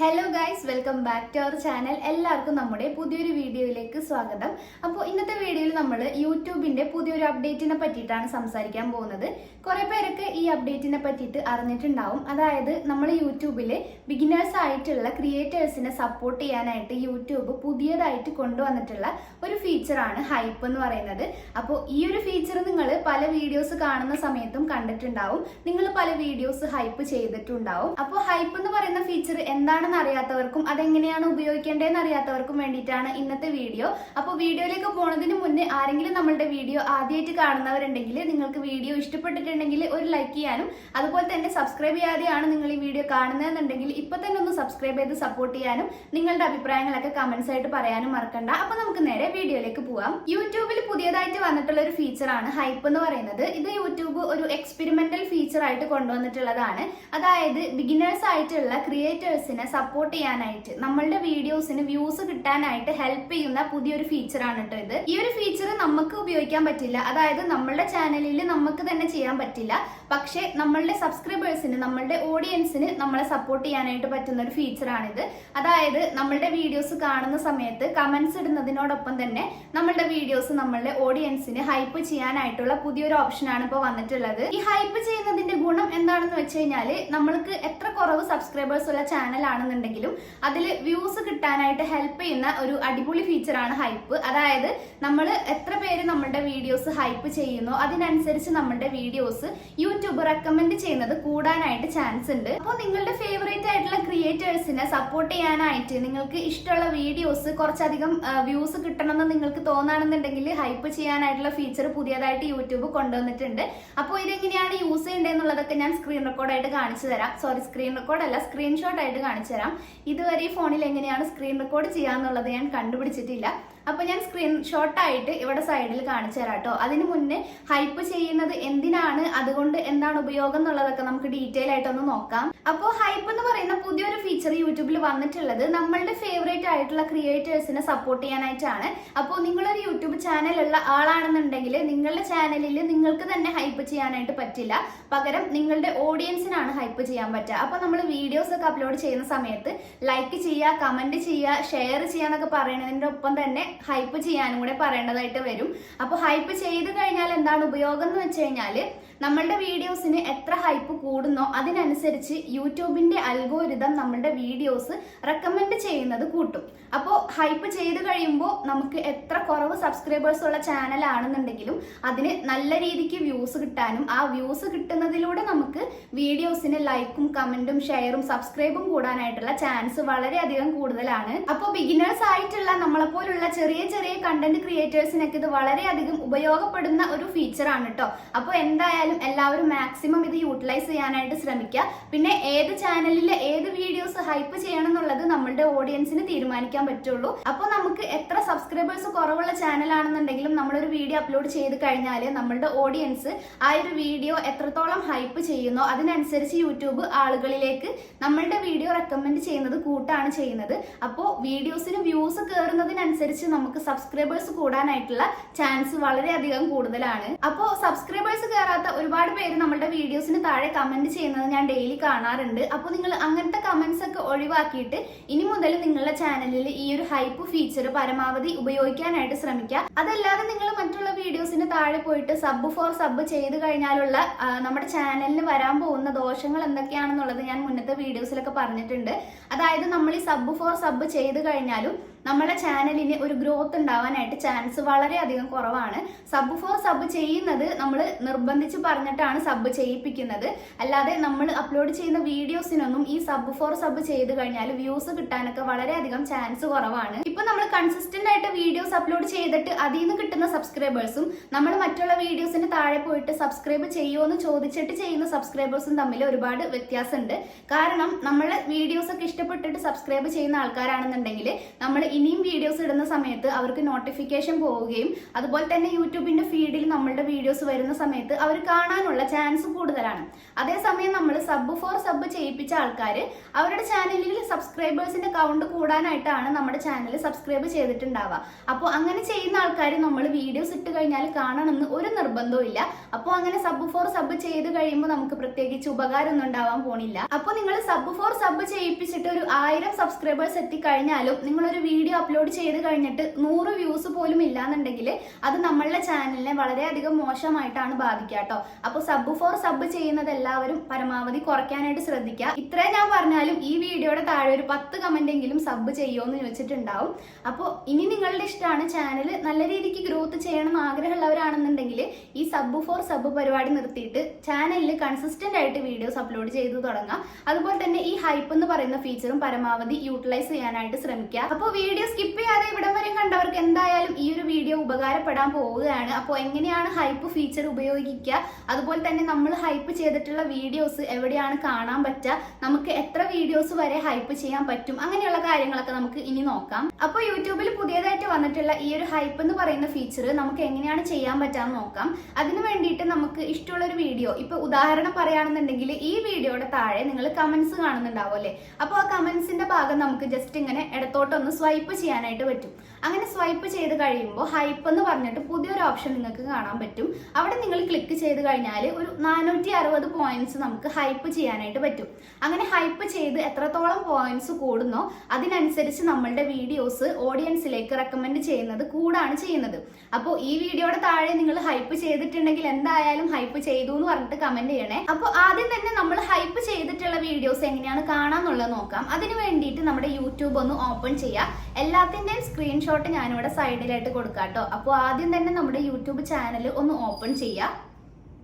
Hello guys, welcome back to our channel. എല്ലാവർക്കും നമ്മുടെ പുതിയൊരു വീഡിയോയിലേക്ക് സ്വാഗതം. അപ്പോൾ ഇന്നത്തെ വീഡിയോയിൽ നമ്മൾ യൂട്യൂബിന്റെ പുതിയൊരു അപ്ഡേറ്റിനെ പറ്റിയിട്ടാണ് സംസാരിക്കാൻ പോകുന്നത്. കുറെ പേരൊക്കെ ഈ അപ്ഡേറ്റിനെ പറ്റിയിട്ട് അറിഞ്ഞിട്ടുണ്ടാവും. അതായത് നമ്മൾ യൂട്യൂബിൽ ബിഗിനേഴ്സ് ആയിട്ടുള്ള ക്രിയേറ്റേഴ്സിനെ സപ്പോർട്ട് ചെയ്യാനായിട്ട് യൂട്യൂബ് പുതിയതായിട്ട് കൊണ്ടുവന്നിട്ടുള്ള ഒരു ഫീച്ചറാണ് ഹൈപ്പ് എന്ന് പറയുന്നത്. അപ്പോൾ ഈ ഒരു ഫീച്ചർ നിങ്ങൾ പല വീഡിയോസ് കാണുന്ന സമയത്തും കണ്ടിട്ടുണ്ടാവും. നിങ്ങൾ പല വീഡിയോസ് ഹൈപ്പ് ചെയ്തിട്ടുണ്ടാവും. അപ്പോൾ ഹൈപ്പ് എന്ന് പറയുന്ന ഫീച്ചർ എന്താണ് അറിയാത്തവർക്കും അതെങ്ങനെയാണ് ഉപയോഗിക്കേണ്ടതെന്ന് അറിയാത്തവർക്കും വേണ്ടിയിട്ടാണ് ഇന്നത്തെ വീഡിയോ. അപ്പോൾ വീഡിയോയിലേക്ക് പോകുന്നതിന് മുന്നേ ആരെങ്കിലും നമ്മളുടെ വീഡിയോ ആദ്യമായിട്ട് കാണുന്നവരുണ്ടെങ്കിൽ നിങ്ങൾക്ക് വീഡിയോ ഇഷ്ടപ്പെട്ടിട്ടുണ്ടെങ്കിൽ ഒരു ലൈക്ക് ചെയ്യാനും അതുപോലെ തന്നെ സബ്സ്ക്രൈബ് ചെയ്യാതെയാണ് നിങ്ങൾ ഈ വീഡിയോ കാണുന്നതെന്നുണ്ടെങ്കിൽ ഇപ്പൊ തന്നെ ഒന്ന് സബ്സ്ക്രൈബ് ചെയ്ത് സപ്പോർട്ട് ചെയ്യാനും നിങ്ങളുടെ അഭിപ്രായങ്ങളൊക്കെ കമന്റ്സ് ആയിട്ട് പറയാനും മറക്കണ്ട. അപ്പൊ നമുക്ക് നേരെ വീഡിയോയിലേക്ക് പോവാം. യൂട്യൂബിൽ പുതിയതായിട്ട് വന്നിട്ടുള്ള ഒരു ഫീച്ചറാണ് ഹൈപ്പ് എന്ന് പറയുന്നത്. ഇത് യൂട്യൂബ് ഒരു എക്സ്പെരിമെന്റൽ ഫീച്ചർ ആയിട്ട് കൊണ്ടുവന്നിട്ടുള്ളതാണ്. അതായത് ബിഗിനേഴ്സ് ആയിട്ടുള്ള ക്രിയേറ്റേഴ്സിനെ സപ്പോർട്ട് ചെയ്യാനായിട്ട് നമ്മളുടെ വീഡിയോസിന് വ്യൂസ് കിട്ടാനായിട്ട് ഹെൽപ്പ് ചെയ്യുന്ന പുതിയൊരു ഫീച്ചറാണ് കേട്ടോ ഇത്. ഈ ഒരു ഫീച്ചർ നമുക്ക് ഉപയോഗിക്കാൻ പറ്റില്ല, അതായത് നമ്മളുടെ ചാനലിൽ നമുക്ക് തന്നെ ചെയ്യാൻ പറ്റില്ല. പക്ഷെ നമ്മളുടെ സബ്സ്ക്രൈബേഴ്സിന്, നമ്മളുടെ ഓഡിയൻസിന് നമ്മളെ സപ്പോർട്ട് ചെയ്യാനായിട്ട് പറ്റുന്ന ഒരു ഫീച്ചറാണിത്. അതായത് നമ്മളുടെ വീഡിയോസ് കാണുന്ന സമയത്ത് കമന്റ്സ് ഇടുന്നതിനോടൊപ്പം തന്നെ നമ്മളുടെ വീഡിയോസ് നമ്മളുടെ ഓഡിയൻസിന് ഹൈപ്പ് ചെയ്യാനായിട്ടുള്ള പുതിയൊരു ഓപ്ഷനാണ് ഇപ്പോൾ വന്നിട്ടുള്ളത്. ഈ ഹൈപ്പ് ചെയ്യുന്നതിന്റെ ഗുണം എന്താണെന്ന് വെച്ച് കഴിഞ്ഞാൽ, നമ്മൾക്ക് എത്ര കുറവ് സബ്സ്ക്രൈബേഴ്സ് ഉള്ള ചാനൽ ആണെന്നുണ്ടെങ്കിലും അതിൽ വ്യൂസ് കിട്ടാനായിട്ട് ഹെൽപ്പ് ചെയ്യുന്ന ഒരു അടിപൊളി ഫീച്ചറാണ് ഹൈപ്പ്. അതായത് നമ്മൾ എത്ര പേര് നമ്മളുടെ വീഡിയോസ് ഹൈപ്പ് ചെയ്യുന്നോ അതിനനുസരിച്ച് നമ്മളുടെ വീഡിയോസ് യൂട്യൂബ് റെക്കമെൻഡ് ചെയ്യുന്നത് കൂടാനായിട്ട് ചാൻസ് ഉണ്ട്. അപ്പോൾ നിങ്ങളുടെ ഫേവറേറ്റ് ആയിട്ടുള്ള ക്രിയേറ്റേഴ്സിനെ സപ്പോർട്ട് ചെയ്യാനായിട്ട് നിങ്ങൾക്ക് ഇഷ്ടമുള്ള വീഡിയോസ് കുറച്ചധികം വ്യൂസ് കിട്ടണമെന്ന് നിങ്ങൾക്ക് തോന്നുകയാണെന്നുണ്ടെങ്കിൽ ഹൈപ്പ് ചെയ്യാനായിട്ടുള്ള ഫീച്ചർ പുതിയതായിട്ട് യൂട്യൂബ് കൊണ്ടുവന്നിട്ടുണ്ട്. അപ്പോൾ ഇതെങ്ങനെയാണ് യൂസ് ചെയ്യേണ്ടതെന്നുള്ളതൊക്കെ ഞാൻ സ്ക്രീൻ റെക്കോർഡായിട്ട് കാണിച്ചു തരാം. സ്ക്രീൻ റെക്കോർഡ് അല്ല, സ്ക്രീൻഷോട്ട് ആയിട്ട് കാണിച്ചു തരാം. ഇതുവരെ ഈ ഫോണിൽ എങ്ങനെയാണ് സ്ക്രീൻ റെക്കോർഡ് ചെയ്യാന്നുള്ളത് ഞാൻ കണ്ടുപിടിച്ചിട്ടില്ല. അപ്പൊ ഞാൻ സ്ക്രീൻഷോട്ടായിട്ട് ഇവിടെ സൈഡിൽ കാണിച്ചു തരാം കേട്ടോ. അതിന് മുന്നേ ഹൈപ്പ് ചെയ്യുന്നത് എന്തിനാണ്, അതുകൊണ്ട് എന്താണ് ഉപയോഗം എന്നുള്ളതൊക്കെ നമുക്ക് ഡീറ്റെയിൽ ആയിട്ടൊന്ന് നോക്കാം. അപ്പോൾ ഹൈപ്പ് എന്ന് പറയുന്ന പുതിയൊരു ഫീച്ചർ യൂട്യൂബിൽ വന്നിട്ടുള്ളത് നമ്മളുടെ ഫേവറേറ്റ് ആയിട്ടുള്ള ക്രിയേറ്റേഴ്സിനെ സപ്പോർട്ട് ചെയ്യാനായിട്ടാണ്. അപ്പോൾ നിങ്ങളൊരു യൂട്യൂബ് ചാനലുള്ള ആളാണെന്നുണ്ടെങ്കിൽ നിങ്ങളുടെ ചാനലിൽ നിങ്ങൾക്ക് തന്നെ ഹൈപ്പ് ചെയ്യാനായിട്ട് പറ്റില്ല, പകരം നിങ്ങളുടെ ഓഡിയൻസിനാണ് ഹൈപ്പ് ചെയ്യാൻ പറ്റുക. അപ്പൊ നമ്മൾ വീഡിയോസ് ഒക്കെ അപ്ലോഡ് ചെയ്യുന്ന സമയത്ത് ലൈക്ക് ചെയ്യുക, കമന്റ് ചെയ്യുക, ഷെയർ ചെയ്യാന്നൊക്കെ പറയുന്നതിന്റെ ഒപ്പം തന്നെ ഹൈപ്പ് ചെയ്യാനും കൂടെ പറയേണ്ടതായിട്ട് വരും. അപ്പോൾ ഹൈപ്പ് ചെയ്ത് കഴിഞ്ഞാൽ എന്താണ് ഉപയോഗം എന്ന് വെച്ച് കഴിഞ്ഞാല്, നമ്മളുടെ വീഡിയോസിന് എത്ര ഹൈപ്പ് കൂടുന്നോ അതിനനുസരിച്ച് യൂട്യൂബിന്റെ അൽഗോരിതം നമ്മളുടെ വീഡിയോസ് റെക്കമെൻഡ് ചെയ്യുന്നത് കൂട്ടും. അപ്പോൾ ഹൈപ്പ് ചെയ്ത് കഴിയുമ്പോൾ നമുക്ക് എത്ര കുറവ് സബ്സ്ക്രൈബേഴ്സ് ഉള്ള ചാനൽ ആണെന്നുണ്ടെങ്കിലും അതിന് നല്ല രീതിക്ക് വ്യൂസ് കിട്ടാനും ആ വ്യൂസ് കിട്ടുന്നതിലൂടെ നമുക്ക് വീഡിയോസിന് ലൈക്കും കമന്റും ഷെയറും സബ്സ്ക്രൈബും കൂടാനായിട്ടുള്ള ചാൻസ് വളരെയധികം കൂടുതലാണ്. അപ്പോൾ ബിഗിനേഴ്സ് ആയിട്ടുള്ള നമ്മളെപ്പോലുള്ള ചെറിയ ചെറിയ കണ്ടന്റ് ക്രിയേറ്റേഴ്സിനൊക്കെ ഇത് വളരെയധികം ഉപയോഗപ്പെടുന്ന ഒരു ഫീച്ചറാണ് കേട്ടോ. അപ്പോൾ എന്തായാലും എല്ലാവരും മാക്സിമം ഇത് യൂട്ടിലൈസ് ചെയ്യാനായിട്ട് ശ്രമിക്കുക. പിന്നെ ഏത് ചാനലിലെ ഏത് വീഡിയോസ് ഹൈപ്പ് ചെയ്യണം എന്നുള്ളത് നമ്മളുടെ ഓഡിയൻസിന് തീരുമാനിക്കാൻ പറ്റുള്ളൂ. അപ്പോൾ നമുക്ക് എത്ര സബ്സ്ക്രൈബേഴ്സ് കുറവുള്ള ചാനൽ ആണെന്നുണ്ടെങ്കിലും നമ്മളൊരു വീഡിയോ അപ്ലോഡ് ചെയ്ത് കഴിഞ്ഞാൽ നമ്മളുടെ ഓഡിയൻസ് ആ ഒരു വീഡിയോ എത്രത്തോളം ഹൈപ്പ് ചെയ്യുന്നോ അതിനനുസരിച്ച് യൂട്യൂബ് ആളുകളിലേക്ക് നമ്മളുടെ വീഡിയോ റെക്കമെൻഡ് ചെയ്യുന്നത് കൂട്ടാണ് ചെയ്യുന്നത്. അപ്പോൾ വീഡിയോസിന് വ്യൂസ് കയറുന്നതിനനുസരിച്ച് നമുക്ക് സബ്സ്ക്രൈബേഴ്സ് കൂടാനായിട്ടുള്ള ചാൻസ് വളരെയധികം കൂടുതലാണ്. അപ്പോൾ സബ്സ്ക്രൈബേഴ്സ് കയറാത്ത ഒരുപാട് പേര് നമ്മുടെ വീഡിയോസിന് താഴെ കമന്റ് ചെയ്യുന്നത് ഞാൻ ഡെയിലി കാണാറുണ്ട്. അപ്പോൾ നിങ്ങൾ അങ്ങനത്തെ കമന്റ്സ് ഒക്കെ ഒഴിവാക്കിയിട്ട് ഇനി മുതൽ നിങ്ങളുടെ ചാനലിൽ ഈ ഒരു ഹൈപ്പ് ഫീച്ചർ പരമാവധി ഉപയോഗിക്കാനായിട്ട് ശ്രമിക്കുക. അതല്ലാതെ നിങ്ങൾ മറ്റുള്ള വീഡിയോസിന് താഴെ പോയിട്ട് സബ് ഫോർ സബ് ചെയ്ത് കഴിഞ്ഞാലുള്ള നമ്മുടെ ചാനലിന് വരാൻ പോകുന്ന ദോഷങ്ങൾ എന്തൊക്കെയാണെന്നുള്ളത് ഞാൻ മുന്നത്തെ വീഡിയോസിലൊക്കെ പറഞ്ഞിട്ടുണ്ട്. അതായത് നമ്മൾ ഈ സബ് ഫോർ സബ് ചെയ്ത് കഴിഞ്ഞാലും നമ്മുടെ ചാനലിന് ഒരു ഗ്രോത്ത് ഉണ്ടാവാനായിട്ട് ചാൻസ് വളരെയധികം കുറവാണ്. സബ് ഫോർ സബ് ചെയ്യുന്നത് നമ്മൾ നിർബന്ധിച്ച് പറഞ്ഞിട്ടാണ് സബ് ചെയ്യിപ്പിക്കുന്നത്, അല്ലാതെ നമ്മൾ അപ്ലോഡ് ചെയ്യുന്ന വീഡിയോസിനൊന്നും ഈ സബ് ഫോർ സബ് ചെയ്ത് കഴിഞ്ഞാൽ വ്യൂസ് കിട്ടാനൊക്കെ വളരെയധികം ചാൻസ് കുറവാണ്. ഇപ്പൊ നമ്മൾ കൺസിസ്റ്റന്റ് ആയിട്ട് വീഡിയോസ് അപ്ലോഡ് ചെയ്തിട്ട് അതിൽ നിന്ന് കിട്ടുന്ന സബ്സ്ക്രൈബേഴ്സും നമ്മൾ മറ്റുള്ള വീഡിയോസിന് താഴെ പോയിട്ട് സബ്സ്ക്രൈബ് ചെയ്യുമോ എന്ന് ചോദിച്ചിട്ട് ചെയ്യുന്ന സബ്സ്ക്രൈബേഴ്സും തമ്മിൽ ഒരുപാട് വ്യത്യാസമുണ്ട്. കാരണം നമ്മളെ വീഡിയോസ് ഒക്കെ ഇഷ്ടപ്പെട്ടിട്ട് സബ്സ്ക്രൈബ് ചെയ്യുന്ന ആൾക്കാരാണെന്നുണ്ടെങ്കിൽ നമ്മൾ ഇനിയും വീഡിയോസ് ഇടുന്ന സമയത്ത് അവർക്ക് നോട്ടിഫിക്കേഷൻ പോവുകയും അതുപോലെ തന്നെ യൂട്യൂബിന്റെ ഫീഡിൽ നമ്മളുടെ വീഡിയോസ് വരുന്ന സമയത്ത് അവർ കാണാനുള്ള ചാൻസ് കൂടുതലാണ്. അതേസമയം നമ്മൾ സബ് ഫോർ സബ് ചെയ്യിപ്പിച്ച ആൾക്കാർ അവരുടെ ചാനലിൽ സബ്സ്ക്രൈബേഴ്സിന്റെ കൗണ്ട് കൂടാനായിട്ടാണ് നമ്മുടെ ചാനൽ സബ്സ്ക്രൈബ് ചെയ്തിട്ടുണ്ടാവുക. അപ്പോൾ അങ്ങനെ ചെയ്യുന്ന ആൾക്കാർ നമ്മൾ വീഡിയോസ് ഇട്ട് കഴിഞ്ഞാൽ കാണണമെന്ന് ഒരു നിർബന്ധവും ഇല്ല. അപ്പോൾ അങ്ങനെ സബ് ഫോർ സബ് ചെയ്ത് കഴിയുമ്പോൾ നമുക്ക് പ്രത്യേകിച്ച് ഉപകാരമൊന്നും ഉണ്ടാവാൻ പോണില്ല. അപ്പോൾ നിങ്ങൾ സബ് ഫോർ സബ് ചെയ്യിപ്പിച്ചിട്ട് ഒരു 1000 സബ്സ്ക്രൈബേഴ്സ് എത്തിക്കഴിഞ്ഞാലും നിങ്ങളൊരു വീഡിയോ അപ്ലോഡ് ചെയ്ത് കഴിഞ്ഞിട്ട് 100 വ്യൂസ് പോലും ഇല്ലാന്നുണ്ടെങ്കിൽ അത് നമ്മളുടെ ചാനലിനെ വളരെയധികം മോശമായിട്ടാണ് ബാധിക്കുക കേട്ടോ. അപ്പോൾ സബ് ഫോർ സബ് ചെയ്യുന്നത് എല്ലാവരും പരമാവധി കുറയ്ക്കാനായിട്ട് ശ്രദ്ധിക്കുക. ഇത്രയും ഞാൻ പറഞ്ഞാലും ഈ വീഡിയോയുടെ താഴെ ഒരു 10 കമന്റ് എങ്കിലും സബ് ചെയ്യുമോ എന്ന് ചോദിച്ചിട്ടുണ്ടാവും. അപ്പോൾ ഇനി നിങ്ങളുടെ ഇഷ്ടമാണ്, ചാനൽ നല്ല രീതിക്ക് ഗ്രോത്ത് ചെയ്യണം എന്ന് ആഗ്രഹമുള്ളവരാണെന്നുണ്ടെങ്കിൽ ഈ സബ് ഫോർ സബ് പരിപാടി നിർത്തിയിട്ട് ചാനലിൽ കൺസിസ്റ്റന്റ് ആയിട്ട് വീഡിയോസ് അപ്ലോഡ് ചെയ്ത് തുടങ്ങാം. അതുപോലെ തന്നെ ഈ ഹൈപ്പ് എന്ന് പറയുന്ന ഫീച്ചറും പരമാവധി യൂട്ടിലൈസ് ചെയ്യാനായിട്ട് ശ്രമിക്കുക. അപ്പോൾ വീഡിയോ സ്കിപ്പ് ചെയ്യാതെ ഇവിടം വരെ കണ്ടവർക്ക് എന്തായാലും ഈ ഒരു വീഡിയോ ഉപകാരപ്പെടാൻ പോവുകയാണ്. അപ്പോൾ എങ്ങനെയാണ് ഹൈപ്പ് ഫീച്ചർ ഉപയോഗിക്കുക, അതുപോലെ തന്നെ നമ്മൾ ഹൈപ്പ് ചെയ്തിട്ടുള്ള വീഡിയോസ് എവിടെയാണ് കാണാൻ പറ്റുക, നമുക്ക് എത്ര വീഡിയോസ് വരെ ഹൈപ്പ് ചെയ്യാൻ പറ്റും, അങ്ങനെയുള്ള കാര്യങ്ങളൊക്കെ നമുക്ക് ഇനി നോക്കാം. അപ്പോൾ യൂട്യൂബിൽ പുതിയതായിട്ട് വന്നിട്ടുള്ള ഈ ഒരു ഹൈപ്പ് എന്ന് പറയുന്ന ഫീച്ചർ നമുക്ക് എങ്ങനെയാണ് ചെയ്യാൻ പറ്റാന്ന് നോക്കാം. അതിനു വേണ്ടിയിട്ട് നമുക്ക് ഇഷ്ടമുള്ള ഒരു വീഡിയോ, ഇപ്പൊ ഉദാഹരണം പറയുകയാണെന്നുണ്ടെങ്കിൽ ഈ വീഡിയോയുടെ താഴെ നിങ്ങൾ കമന്റ്സ് കാണുന്നുണ്ടാവും അല്ലേ. അപ്പോൾ ആ കമന്റ്സിന്റെ ഭാഗം നമുക്ക് ജസ്റ്റ് ഇങ്ങനെ ഇടത്തോട്ടൊന്ന് സ്വൈപ്പ് ചെയ്യാനായിട്ട് പറ്റും. അങ്ങനെ സ്വൈപ്പ് ചെയ്ത് കഴിയുമ്പോൾ ഹൈപ്പ് എന്ന് പറഞ്ഞിട്ട് പുതിയൊരു ഓപ്ഷൻ നിങ്ങൾക്ക് കാണാൻ പറ്റും. അവിടെ നിങ്ങൾ ക്ലിക്ക് ചെയ്ത് കഴിഞ്ഞാൽ ഒരു 460 പോയിന്റ്സ് നമുക്ക് ഹൈപ്പ് ചെയ്യാനായിട്ട് പറ്റും. അങ്ങനെ ഹൈപ്പ് ചെയ്ത് എത്രത്തോളം പോയിന്റ്സ് കൂടുന്നോ അതിനനുസരിച്ച് നമ്മളുടെ വീഡിയോസ് ഓഡിയൻസിലേക്ക് റെക്കമെൻഡ് ചെയ്യുന്നത് കൂടാണ് ചെയ്യുന്നത്. അപ്പോൾ ഈ വീഡിയോയുടെ താഴെ നിങ്ങൾ ഹൈപ്പ് ചെയ്തിട്ടുണ്ടെങ്കിൽ എന്തായാലും ഹൈപ്പ് ചെയ്തു എന്ന് പറഞ്ഞിട്ട് കമന്റ് ചെയ്യണേ. അപ്പോൾ ആദ്യം തന്നെ നമ്മൾ ഹൈപ്പ് ചെയ്തിട്ടുള്ള വീഡിയോസ് എങ്ങനെയാണ് കാണാന്നുള്ളത് നോക്കാം. അതിന് വേണ്ടിയിട്ട് നമ്മുടെ യൂട്യൂബ് ഒന്ന് ഓപ്പൺ ചെയ്യാം. എല്ലാത്തിന്റെയും സ്ക്രീൻഷോട്ട് ഞാനിവിടെ സൈഡിലായിട്ട് കൊടുക്കാം കേട്ടോ. അപ്പോൾ ആദ്യം തന്നെ നമ്മുടെ യൂട്യൂബ് ചാനൽ ഒന്ന് ഓപ്പൺ ചെയ്യാം.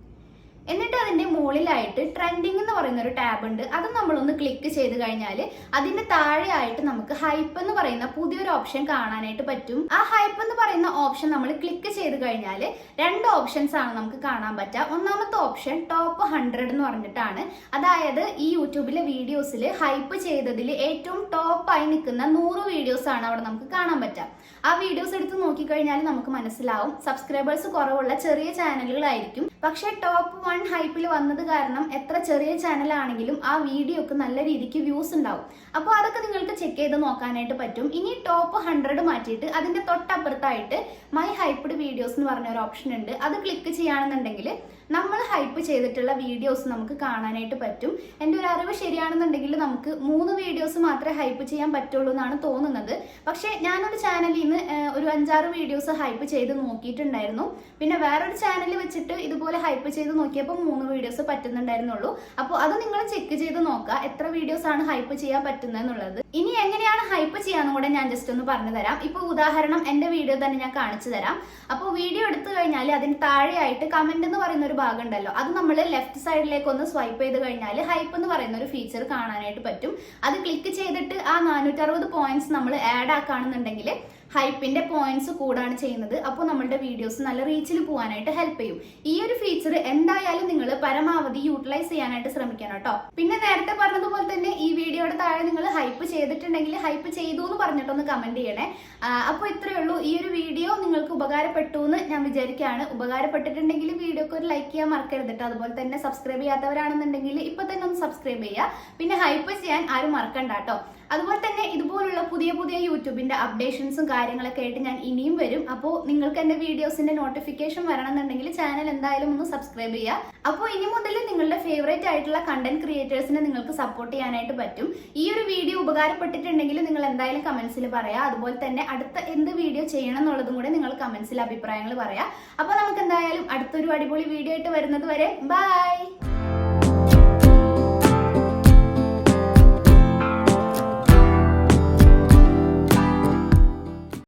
എന്നിട്ട് അതിന്റെ മുകളിലായിട്ട് ട്രെൻഡിങ് എന്ന് പറയുന്ന ഒരു ടാബ് ഉണ്ട്. അത് നമ്മളൊന്ന് ക്ലിക്ക് ചെയ്ത് കഴിഞ്ഞാൽ അതിന്റെ താഴെയായിട്ട് നമുക്ക് ഹൈപ്പ് എന്ന് പറയുന്ന പുതിയൊരു ഓപ്ഷൻ കാണാനായിട്ട് പറ്റും. ആ ഹൈപ്പ് എന്ന് പറയുന്ന ഓപ്ഷൻ നമ്മൾ ക്ലിക്ക് ചെയ്ത് കഴിഞ്ഞാൽ 2 ഓപ്ഷൻസ് ആണ് നമുക്ക് കാണാൻ പറ്റുക. ഒന്നാമത്തെ ഓപ്ഷൻ ടോപ്പ് 100 എന്ന് പറഞ്ഞിട്ടാണ്. അതായത് ഈ യൂട്യൂബിലെ വീഡിയോസിൽ ഹൈപ്പ് ചെയ്തതിൽ ഏറ്റവും ടോപ്പായി നിൽക്കുന്ന 100 വീഡിയോസ് ആണ് അവിടെ നമുക്ക് കാണാൻ പറ്റുക. ആ വീഡിയോസ് എടുത്ത് നോക്കിക്കഴിഞ്ഞാൽ നമുക്ക് മനസ്സിലാവും സബ്സ്ക്രൈബേഴ്സ് കുറവുള്ള ചെറിയ ചാനലുകളായിരിക്കും. പക്ഷെ ടോപ്പ് 1 ഹൈപ്പിൽ വന്നത് കാരണം എത്ര ചെറിയ ചാനലാണെങ്കിലും ആ വീഡിയോക്ക് നല്ല രീതിക്ക് വ്യൂസ് ഉണ്ടാവും. അപ്പോൾ അതൊക്കെ നിങ്ങൾക്ക് ചെക്ക് ചെയ്ത് നോക്കാനായിട്ട് പറ്റും. ഇനി ടോപ്പ് 100 മാറ്റിയിട്ട് അതിന്റെ തൊട്ടപ്പുറത്തായിട്ട് മൈ ഹൈപ്ഡ് വീഡിയോസ് എന്ന് പറഞ്ഞ ഒരു ഓപ്ഷൻ ഉണ്ട്. അത് ക്ലിക്ക് ചെയ്യുകയാണെന്നുണ്ടെങ്കിൽ നമ്മൾ ഹൈപ്പ് ചെയ്തിട്ടുള്ള വീഡിയോസ് നമുക്ക് കാണാനായിട്ട് പറ്റും. എൻ്റെ ഒരു അറിവ് ശരിയാണെന്നുണ്ടെങ്കിൽ നമുക്ക് 3 വീഡിയോസ് മാത്രമേ ഹൈപ്പ് ചെയ്യാൻ പറ്റുള്ളൂ എന്നാണ് തോന്നുന്നത്. പക്ഷെ ഞാനൊരു ചാനലിൽ നിന്ന് ഒരു 5-6 വീഡിയോസ് ഹൈപ്പ് ചെയ്ത് നോക്കിയിട്ടുണ്ടായിരുന്നു. പിന്നെ വേറൊരു ചാനൽ വെച്ചിട്ട് ഇതുപോലെ ഹൈപ്പ് ചെയ്ത് നോക്കിയപ്പോൾ 3 വീഡിയോസ് പറ്റുന്നുണ്ടായിരുന്നുള്ളൂ. അപ്പോൾ അത് നിങ്ങൾ ചെക്ക് ചെയ്ത് നോക്കുക എത്ര വീഡിയോസ് ആണ് ഹൈപ്പ് ചെയ്യാൻ പറ്റുന്നതെന്നുള്ളത്. ഇനി എങ്ങനെയാണ് ഹൈപ്പ് ചെയ്യാന്നും കൂടെ ഞാൻ ജസ്റ്റ് ഒന്ന് പറഞ്ഞു തരാം. ഇപ്പോൾ ഉദാഹരണം എൻ്റെ വീഡിയോ തന്നെ ഞാൻ കാണിച്ചു തരാം. അപ്പോൾ വീഡിയോ എടുത്തു കഴിഞ്ഞാൽ അതിന് താഴെയായിട്ട് കമന്റ് എന്ന് പറയുന്ന ഒരു ഭാഗം ഉണ്ടല്ലോ, അത് നമ്മൾ ലെഫ്റ്റ് സൈഡിലേക്ക് ഒന്ന് സ്വൈപ്പ് ചെയ്ത് കഴിഞ്ഞാൽ ഹൈപ്പ് എന്ന് പറയുന്ന ഒരു ഫീച്ചർ കാണാനായിട്ട് പറ്റും. അത് ക്ലിക്ക് ചെയ്തിട്ട് ആ 460 പോയിന്റ്സ് നമ്മൾ ആഡ് ആക്കുകയാണെന്നുണ്ടെങ്കിൽ ഹൈപ്പിന്റെ പോയിന്റ്സ് കൂടാണ് ചെയ്യുന്നത്. അപ്പോൾ നമ്മളുടെ വീഡിയോസ് നല്ല റീച്ചിൽ പോകാനായിട്ട് ഹെൽപ്പ് ചെയ്യും. ഈ ഒരു ഫീച്ചർ എന്തായാലും നിങ്ങൾ പരമാവധി യൂട്ടിലൈസ് ചെയ്യാനായിട്ട് ശ്രമിക്കണം കേട്ടോ. പിന്നെ നേരത്തെ പറഞ്ഞതുപോലെ തന്നെ ഈ വീഡിയോയുടെ താഴെ നിങ്ങൾ ഹൈപ്പ് ചെയ്തിട്ടുണ്ടെങ്കിൽ ഹൈപ്പ് ചെയ്തു എന്ന് പറഞ്ഞിട്ടൊന്ന് കമന്റ് ചെയ്യണേ. അപ്പോൾ ഇത്രയേ ഉള്ളൂ. ഈ ഒരു വീഡിയോ നിങ്ങൾക്ക് ഉപകാരപ്പെട്ടു എന്ന് ഞാൻ വിചാരിക്കുകയാണ്. ഉപകാരപ്പെട്ടിട്ടുണ്ടെങ്കിൽ വീഡിയോക്ക് ഒരു ലൈക്ക് ചെയ്യാൻ മറക്കരുത് കേട്ടോ. അതുപോലെ തന്നെ സബ്സ്ക്രൈബ് ചെയ്യാത്തവരാണെന്നുണ്ടെങ്കിൽ ഇപ്പൊ തന്നെ ഒന്ന് സബ്സ്ക്രൈബ് ചെയ്യുക. പിന്നെ ഹൈപ്പ് ചെയ്യാൻ ആരും മറക്കണ്ട കേട്ടോ. അതുപോലെ തന്നെ ഇതുപോലുള്ള പുതിയ പുതിയ യൂട്യൂബിന്റെ അപ്ഡേഷൻസും കാര്യങ്ങളൊക്കെ ആയിട്ട് ഞാൻ ഇനിയും വരും. അപ്പോൾ നിങ്ങൾക്ക് എന്റെ വീഡിയോസിന്റെ നോട്ടിഫിക്കേഷൻ വരണമെന്നുണ്ടെങ്കിൽ ചാനൽ എന്തായാലും ഒന്ന് സബ്സ്ക്രൈബ് ചെയ്യുക. അപ്പോൾ ഇനി മുതൽ നിങ്ങളുടെ ഫേവറേറ്റ് ആയിട്ടുള്ള കണ്ടന്റ് ക്രിയേറ്റേഴ്സിനെ നിങ്ങൾക്ക് സപ്പോർട്ട് ചെയ്യാനായിട്ട് പറ്റും. ഈ ഒരു വീഡിയോ ഉപകാരപ്പെട്ടിട്ടുണ്ടെങ്കിൽ നിങ്ങൾ എന്തായാലും കമന്റ്സിൽ പറയാം. അതുപോലെ തന്നെ അടുത്ത എന്ത് വീഡിയോ ചെയ്യണം എന്നുള്ളതും കൂടെ നിങ്ങൾ കമന്റ്സിൽ അഭിപ്രായങ്ങൾ പറയാം. അപ്പോൾ നമുക്ക് എന്തായാലും അടുത്തൊരു അടിപൊളി വീഡിയോ ആയിട്ട് വരുന്നത് വരെ ബൈ.